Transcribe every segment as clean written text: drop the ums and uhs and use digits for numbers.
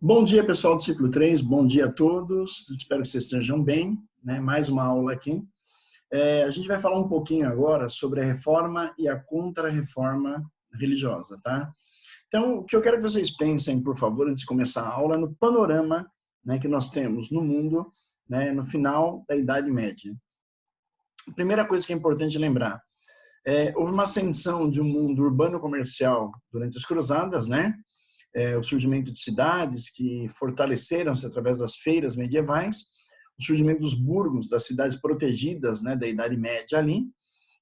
Bom dia, pessoal do Ciclo 3, bom dia a todos, espero que vocês estejam bem, né? Mais uma aula aqui. A gente vai falar um pouquinho agora sobre a reforma e a contra-reforma religiosa, tá? Então, o que eu quero que vocês pensem, por favor, antes de começar a aula, no panorama, né, que nós temos no mundo, né, no final da Idade Média. A primeira coisa que é importante lembrar, houve uma ascensão de um mundo urbano-comercial durante as cruzadas, né? O surgimento de cidades que fortaleceram-se através das feiras medievais, o surgimento dos burgos, das cidades protegidas, né, da Idade Média ali,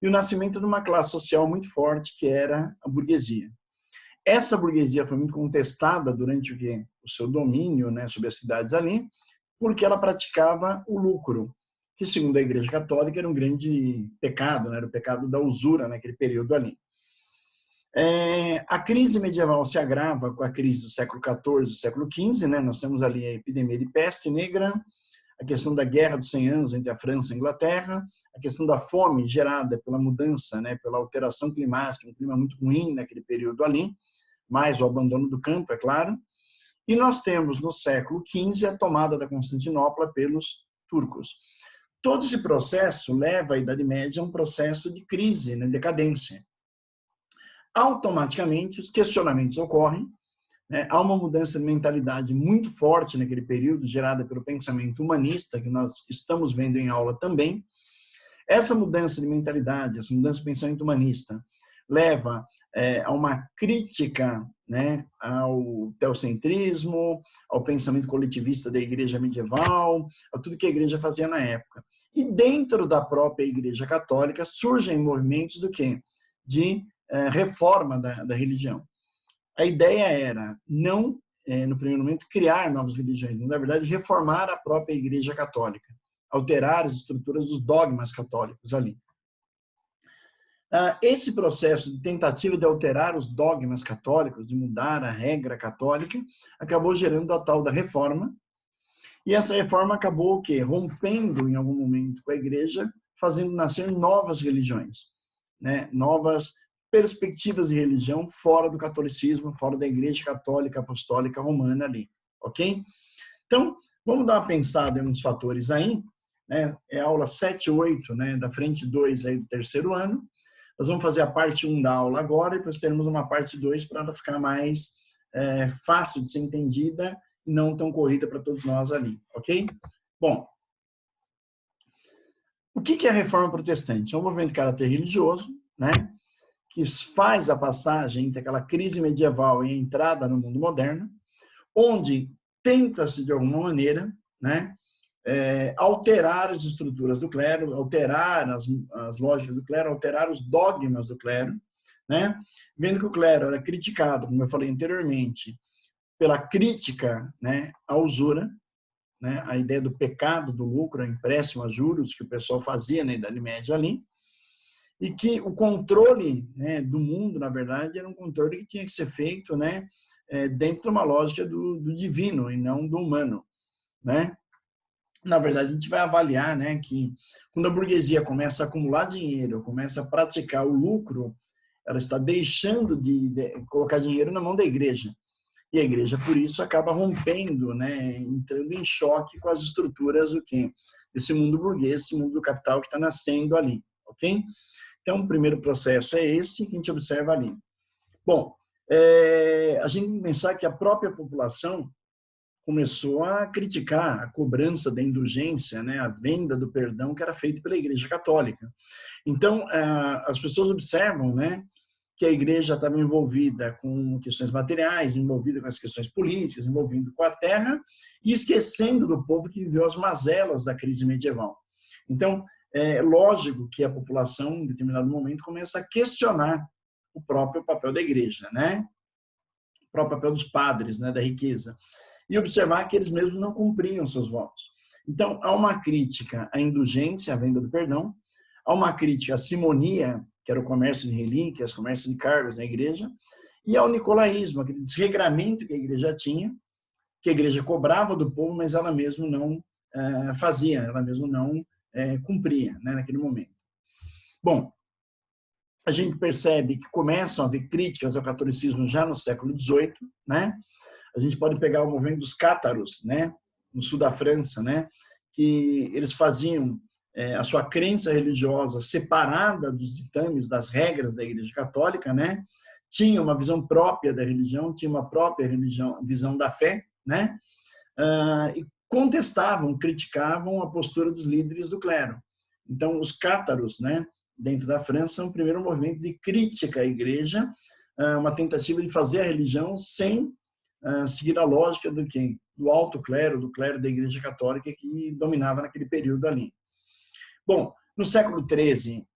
e o nascimento de uma classe social muito forte, que era a burguesia. Essa burguesia foi muito contestada durante o seu domínio, né, sobre as cidades ali, porque ela praticava o lucro, que segundo a Igreja Católica era um grande pecado, né, era o pecado da usura naquele período ali. A crise medieval se agrava com a crise do século XIV e século XV, né? Nós temos ali a epidemia de peste negra, a questão da Guerra dos 100 Anos entre a França e a Inglaterra, a questão da fome gerada pela mudança, né? Pela alteração climática, um clima muito ruim naquele período ali, mais o abandono do campo, é claro. E nós temos no século XV a tomada da Constantinopla pelos turcos. Todo esse processo leva a Idade Média a um processo de crise, né? Decadência. Automaticamente os questionamentos ocorrem, né? Há uma mudança de mentalidade muito forte naquele período, gerada pelo pensamento humanista, que nós estamos vendo em aula também. Essa mudança de mentalidade, essa mudança de pensamento humanista, leva a uma crítica, né, ao teocentrismo, ao pensamento coletivista da igreja medieval, a tudo que a igreja fazia na época. E dentro da própria Igreja Católica surgem movimentos do quê? De reforma da religião. A ideia era não, no primeiro momento, criar novas religiões, mas, na verdade, reformar a própria Igreja Católica, alterar as estruturas dos dogmas católicos ali. Esse processo de tentativa de alterar os dogmas católicos, de mudar a regra católica, acabou gerando a tal da reforma, e essa reforma acabou o quê? Rompendo, em algum momento, com a Igreja, fazendo nascer novas religiões, né? Novas perspectivas de religião fora do catolicismo, fora da Igreja Católica Apostólica Romana ali, ok? Então, vamos dar uma pensada em uns fatores aí, né? É a aula 7 e 8, né, da frente 2 aí do terceiro ano. Nós vamos fazer a parte 1 da aula agora e depois teremos uma parte 2 para ela ficar mais fácil de ser entendida e não tão corrida para todos nós ali, ok? Bom, o que é a reforma protestante? É um movimento de caráter religioso, né, que faz a passagem entre aquela crise medieval e a entrada no mundo moderno, onde tenta-se, de alguma maneira, né, alterar as estruturas do clero, alterar as lógicas do clero, alterar os dogmas do clero, né, vendo que o clero era criticado, como eu falei anteriormente, pela crítica, né, à usura, né, a ideia do pecado do lucro, a empréstimo a juros que o pessoal fazia na Idade Média ali, e que o controle, né, do mundo, na verdade, era um controle que tinha que ser feito, né, dentro de uma lógica do divino e não do humano, né? Na verdade, a gente vai avaliar, né, que quando a burguesia começa a acumular dinheiro, começa a praticar o lucro, ela está deixando de colocar dinheiro na mão da igreja. E a igreja, por isso, acaba rompendo, né, entrando em choque com as estruturas do quê? Desse mundo burguês, esse mundo do capital que está nascendo ali, ok? Então, o primeiro processo é esse que a gente observa ali. Bom, a gente tem que pensar que a própria população começou a criticar a cobrança da indulgência, né, a venda do perdão que era feita pela Igreja Católica. Então, as pessoas observam, né, que a igreja estava envolvida com questões materiais, envolvida com as questões políticas, envolvida com a terra, e esquecendo do povo que viveu as mazelas da crise medieval. Então, é lógico que a população, em determinado momento, começa a questionar o próprio papel da igreja, né? O próprio papel dos padres, né, da riqueza, e observar que eles mesmos não cumpriam seus votos. Então, há uma crítica à indulgência, à venda do perdão, há uma crítica à simonia, que era o comércio de relíquias, comércio de cargos na igreja, e ao nicolaísmo, aquele desregramento que a igreja tinha, que a igreja cobrava do povo, mas ela mesma não fazia, ela mesma não cumpria, né, naquele momento. Bom, a gente percebe que começam a haver críticas ao catolicismo já no século XVIII, né? A gente pode pegar o movimento dos cátaros, né, no sul da França, né, que eles faziam a sua crença religiosa separada dos ditames, das regras da Igreja Católica, né, tinha uma visão própria da religião, tinha uma própria visão da fé, né, e contestavam, criticavam a postura dos líderes do clero. Então, os cátaros, né, dentro da França, são o primeiro movimento de crítica à Igreja, uma tentativa de fazer a religião sem seguir a lógica do quem? Do alto clero, do clero da Igreja Católica que dominava naquele período ali. Bom, no século XIII,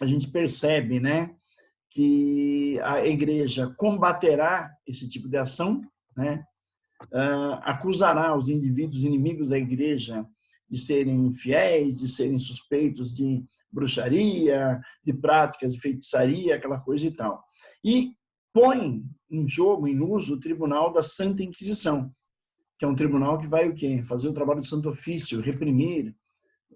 a gente percebe, né, que a Igreja combaterá esse tipo de ação, né, acusará os indivíduos inimigos da Igreja de serem infiéis, de serem suspeitos de bruxaria, de práticas de feitiçaria, aquela coisa e tal. E põe em jogo, em uso, o Tribunal da Santa Inquisição, que é um tribunal que vai o quê? Fazer o trabalho de santo ofício, reprimir,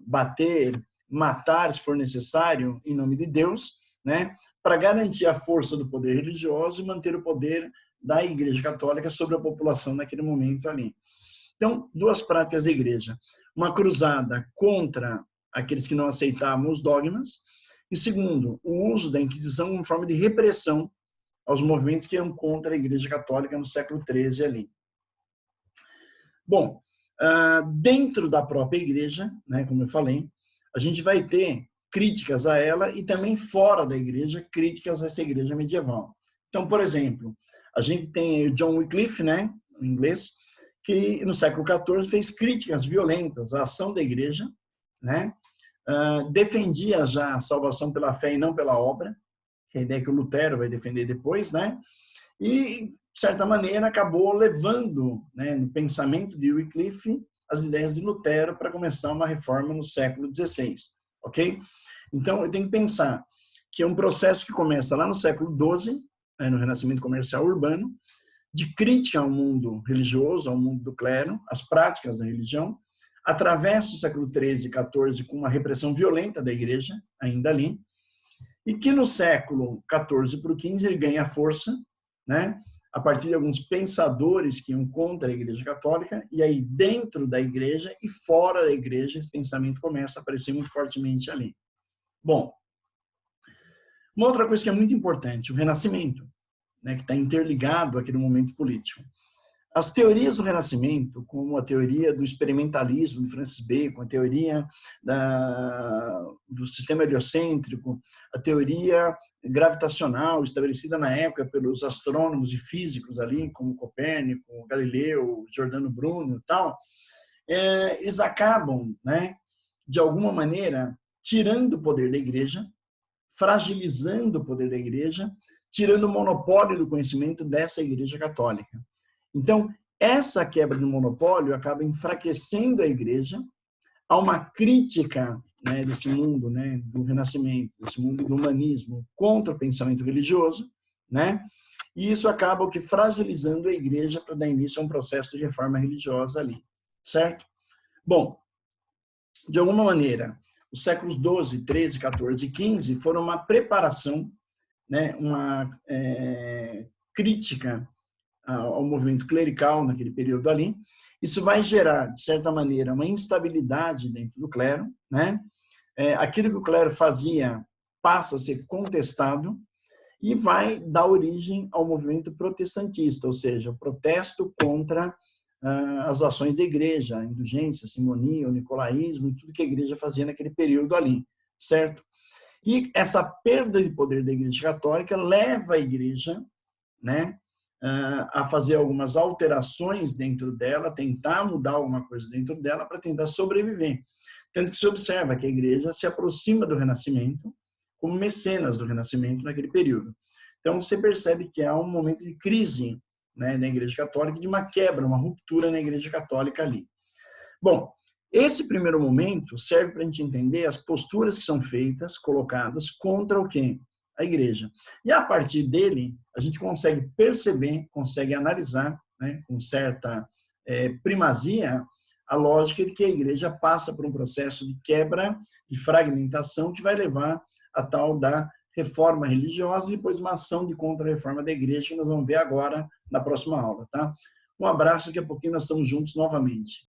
bater, matar, se for necessário, em nome de Deus, né, para garantir a força do poder religioso e manter o poder da Igreja Católica sobre a população naquele momento ali. Então, duas práticas da Igreja. Uma cruzada contra aqueles que não aceitavam os dogmas e, segundo, o uso da Inquisição como forma de repressão aos movimentos que iam contra a Igreja Católica no século XIII ali. Bom, dentro da própria Igreja, né, como eu falei, a gente vai ter críticas a ela e também fora da Igreja, críticas a essa Igreja medieval. Então, por exemplo, a gente tem o John Wycliffe, né, em inglês, que no século XIV fez críticas violentas à ação da Igreja, né, defendia já a salvação pela fé e não pela obra, que é a ideia que o Lutero vai defender depois, né, e, de certa maneira, acabou levando, né, no pensamento de Wycliffe as ideias de Lutero para começar uma reforma no século XVI, ok? Então, eu tenho que pensar que é um processo que começa lá no século XII, no Renascimento Comercial Urbano, de crítica ao mundo religioso, ao mundo do clero, às práticas da religião, atravessa o século XIII e XIV com uma repressão violenta da Igreja, ainda ali, e que no século XIV para o XV ele ganha força, né, a partir de alguns pensadores que iam contra a Igreja Católica, e aí dentro da Igreja e fora da Igreja esse pensamento começa a aparecer muito fortemente ali. Bom, uma outra coisa que é muito importante, o Renascimento, né, que está interligado àquele momento político. As teorias do Renascimento, como a teoria do experimentalismo de Francis Bacon, a teoria do sistema heliocêntrico, a teoria gravitacional estabelecida na época pelos astrônomos e físicos ali, como Copérnico, Galileu, Giordano Bruno e tal, eles acabam, né, de alguma maneira, tirando o poder da Igreja, fragilizando o poder da Igreja, tirando o monopólio do conhecimento dessa Igreja Católica. Então, essa quebra do monopólio acaba enfraquecendo a Igreja. Há uma crítica, né, desse mundo, né, do Renascimento, desse mundo do humanismo contra o pensamento religioso, né? E isso acaba fragilizando a Igreja para dar início a um processo de reforma religiosa ali, certo? Bom, de alguma maneira, os séculos XII, XIII, XIV e XV foram uma preparação, né, uma crítica ao movimento clerical naquele período ali. Isso vai gerar, de certa maneira, uma instabilidade dentro do clero, né? Aquilo que o clero fazia passa a ser contestado e vai dar origem ao movimento protestantista, ou seja, o protesto contra as ações da igreja, a indulgência, a simonia, o nicolaísmo e tudo que a igreja fazia naquele período ali, certo? E essa perda de poder da Igreja Católica leva a Igreja, né, a fazer algumas alterações dentro dela, tentar mudar alguma coisa dentro dela para tentar sobreviver. Tanto que se observa que a Igreja se aproxima do Renascimento como mecenas do Renascimento naquele período. Então, você percebe que há um momento de crise, né, na Igreja Católica, de uma quebra, uma ruptura na Igreja Católica ali. Bom, esse primeiro momento serve para a gente entender as posturas que são feitas, colocadas contra o quê? A Igreja. E a partir dele, a gente consegue perceber, consegue analisar, né, com certa primazia, a lógica de que a Igreja passa por um processo de quebra, de fragmentação, que vai levar a tal da reforma religiosa e depois uma ação de contra-reforma da igreja, que nós vamos ver agora na próxima aula, tá? Um abraço, daqui a pouquinho nós estamos juntos novamente.